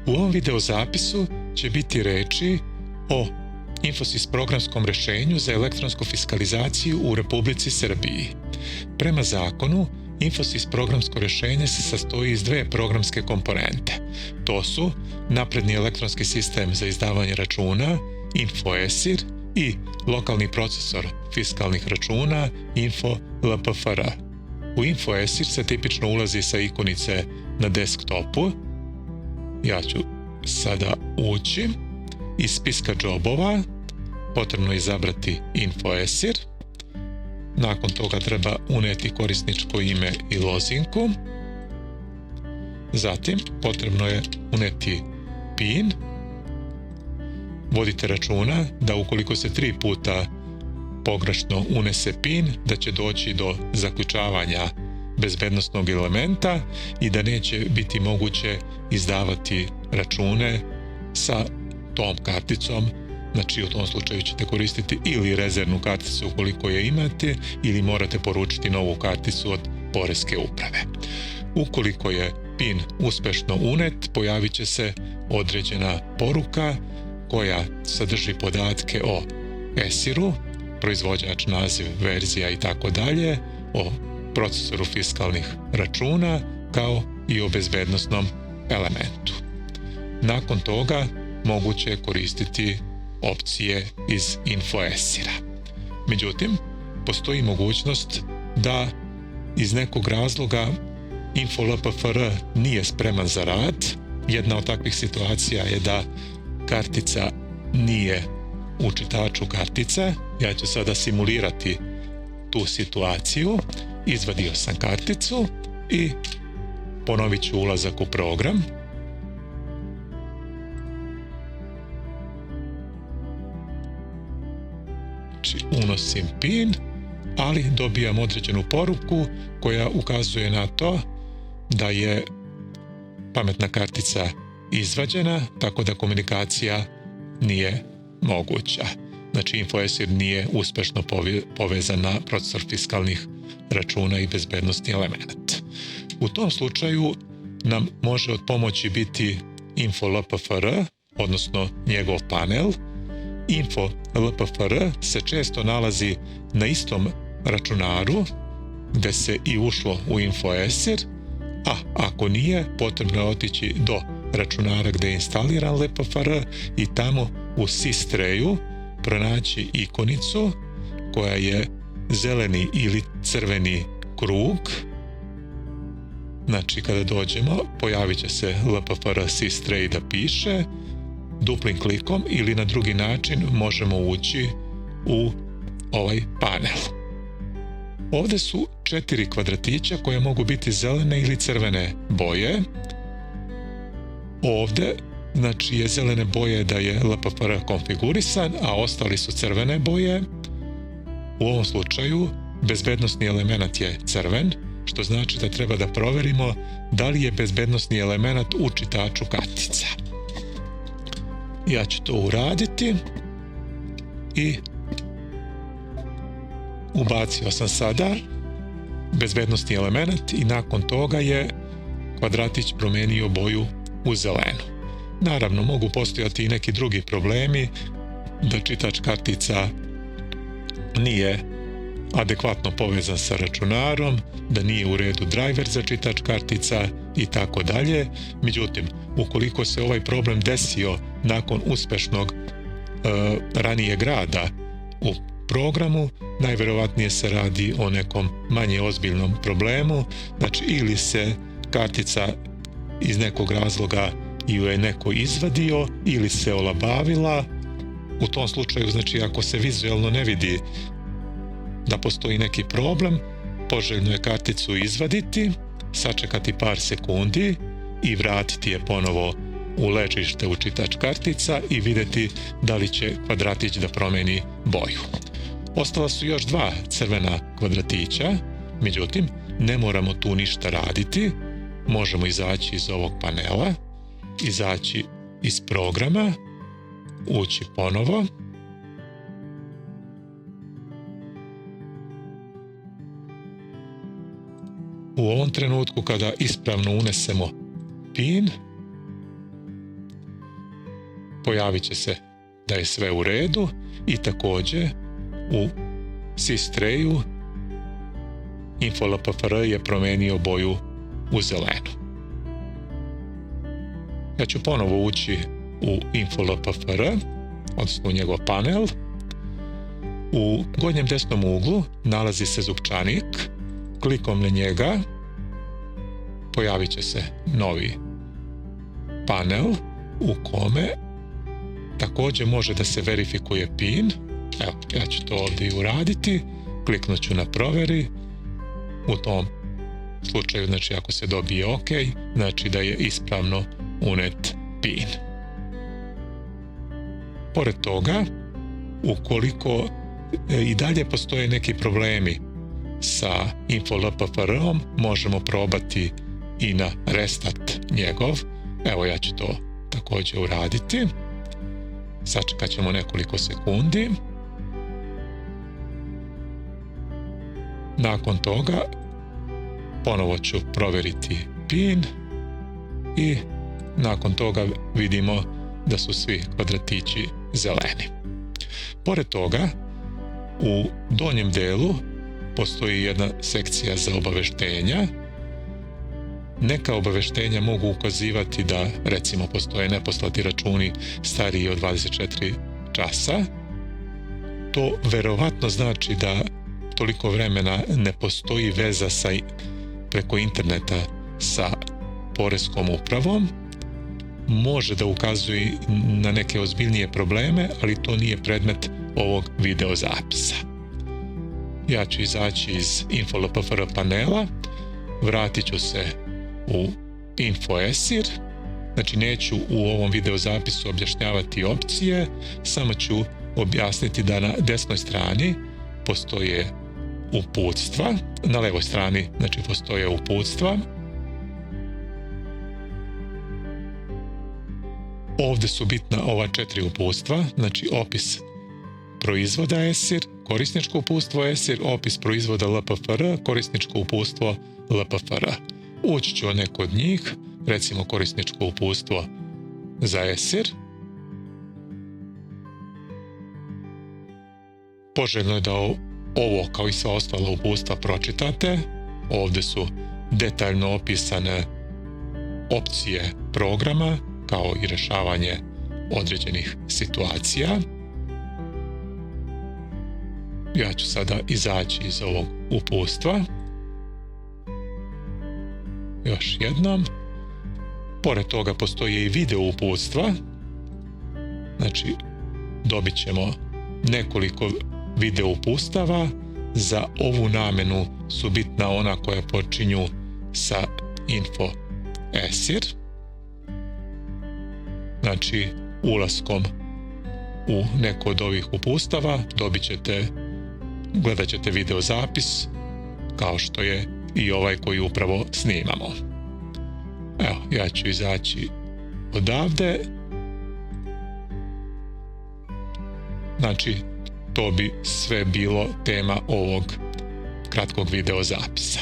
U ovom videozapisu će biti reči o Infosys programskom rešenju za elektronsku fiskalizaciju u Republici Srbiji. Prema zakonu, Infosys programsko rešenje se sastoji iz dve programske komponente. To su napredni elektronski sistem za izdavanje računa, InfoESIR, i lokalni procesor fiskalnih računa, InfoLPFR. U InfoESIR se tipično ulazi sa ikonice na desktopu. Ja ću sada ući. Iz spiska džobova potrebno je izabrati InfoESIR. Nakon toga treba uneti korisničko ime i lozinku. Zatim potrebno je uneti PIN. Vodite računa da ukoliko se 3 puta pogrešno unese PIN, da će doći do zaključavanja bezbednosnog elementa i da neće biti moguće izdavati račune sa tom karticom. Znači, u tom slučaju ćete koristiti ili rezervnu karticu ukoliko je imate, ili morate poručiti novu karticu od Poreske uprave. Ukoliko je PIN uspešno unet, pojavit će se određena poruka koja sadrži podatke o ESIR-u, proizvođač, naziv, verzija i tako dalje, o procesoru fiskalnih računa, kao i o bezbednosnom elementu. Nakon toga moguće je koristiti opcije iz InfoESIR-a. Međutim, postoji mogućnost da iz nekog razloga InfoLPFR nije spreman za rad. Jedna od takvih situacija je da kartica nije u čitaču kartice. Ja ću sada simulirati tu situaciju. Izvadio sam karticu i ponovit ću ulazak u program. Unosim PIN, ali dobijam određenu poruku koja ukazuje na to da je pametna kartica izvađena, tako da komunikacija nije moguća. Znači, InfoESIR nije uspešno povezan na procesor fiskalnih računa i bezbednosni element. U tom slučaju nam može od pomoći biti InfoLPFR, odnosno njegov panel. InfoLPFR se često nalazi na istom računaru gde se i ušlo u InfoESIR, a ako nije, potrebno je otići do računara gde je instaliran LPFR i tamo u SysTray-u pronaći ikonicu koja je zeleni ili crveni krug. Znači, kada dođemo, pojavit će se LPFR SysTray da piše. Duplim klikom ili na drugi način možemo ući u ovaj panel. Ovde su 4 kvadratića koje mogu biti zelene ili crvene boje. Ovde, znači, je zelene boje da je LPFR konfigurisan, a ostali su crvene boje. U ovom slučaju bezbednosni element je crven, što znači da treba da proverimo da li je bezbednosni element u čitaču kartica. Ja ću to uraditi i ubacio sam sada bezbednosni element i nakon toga je kvadratić promenio boju u zelenu. Naravno, mogu postojati i neki drugi problemi, da čitač kartica nije adekvatno povezan sa računarom, da nije u redu drajver za čitač kartica i tako dalje. Međutim, ukoliko se ovaj problem desio nakon uspešnog ranijeg rada u programu, najverovatnije se radi o nekom manje ozbiljnom problemu. Znači, ili se kartica iz nekog razloga ju je neko izvadio ili se olabavila. U tom slučaju, znači, ako se vizuelno ne vidi da postoji neki problem, poželjno je karticu izvaditi, sačekati par sekundi i vratiti je ponovo u ležište u čitač kartica i videti da li će kvadratić da promeni boju. Ostala su još 2 crvena kvadratića, međutim, ne moramo tu ništa raditi. Možemo izaći iz ovog panela, izaći iz programa, ući ponovo. U ovom trenutku kada ispravno unesemo PIN, pojavit će se da je sve u redu i također u SysTrayu InfoLPFR je promenio boju u zelenu. Ja ću ponovo ući u InfoLPFR, odnosno u njegov panel. U gornjem desnom uglu nalazi se zupčanik. Klikom na njega pojavit će se novi panel u kome također može da se verifikuje PIN. Evo, ja ću to ovdje i uraditi. Kliknut ću na proveri. U tom slučaju, znači ako se dobije OK, znači da je ispravno unet PIN. Pored toga, ukoliko i dalje postoje neki problemi sa InfoLPFR-om, možemo probati i na restart njegov. Evo, ja ću to također uraditi. Sačekat ćemo nekoliko sekundi. Nakon toga ponovo ću provjeriti PIN i nakon toga vidimo da su svi kvadratići zeleni. Pored toga, u donjem delu postoji jedna sekcija za obaveštenja. Neka obaveštenja mogu ukazivati da, recimo, postoje neposlati računi stariji od 24 časa. To verovatno znači da toliko vremena ne postoji veza preko interneta sa poreskom upravom. Može da ukazuje na neke ozbiljnije probleme, ali to nije predmet ovog videozapisa. Ja ću izaći iz InfoLPFR panela, vratit ću se u InfoESIR, znači neću u ovom videozapisu objašnjavati opcije, samo ću objasniti da na desnoj strani postoje uputstva, na levoj strani znači postoje uputstva. Ovdje su bitna ova 4 uputstva, znači opis proizvoda ESIR, korisničko uputstvo ESIR, opis proizvoda LPFR, korisničko uputstvo LPFR. Ući ću u neko od njih, recimo korisničko uputstvo za ESIR. Poželjno je da ovo, kao i sva ostala uputstva, pročitate. Ovdje su detaljno opisane opcije programa, kao i rješavanje određenih situacija. Ja ću sada izaći iz ovog uputstva. Još jednom. Pored toga postoje i video uputstva. Znači, dobit ćemo nekoliko video uputstava. Za ovu namenu su bitna ona koja počinju sa InfoESIR. Znači, ulaskom u neko od ovih uputstava gledat ćete videozapis, kao što je i ovaj koji upravo snimamo. Evo, ja ću izaći odavde. Znači, to bi sve bilo tema ovog kratkog videozapisa.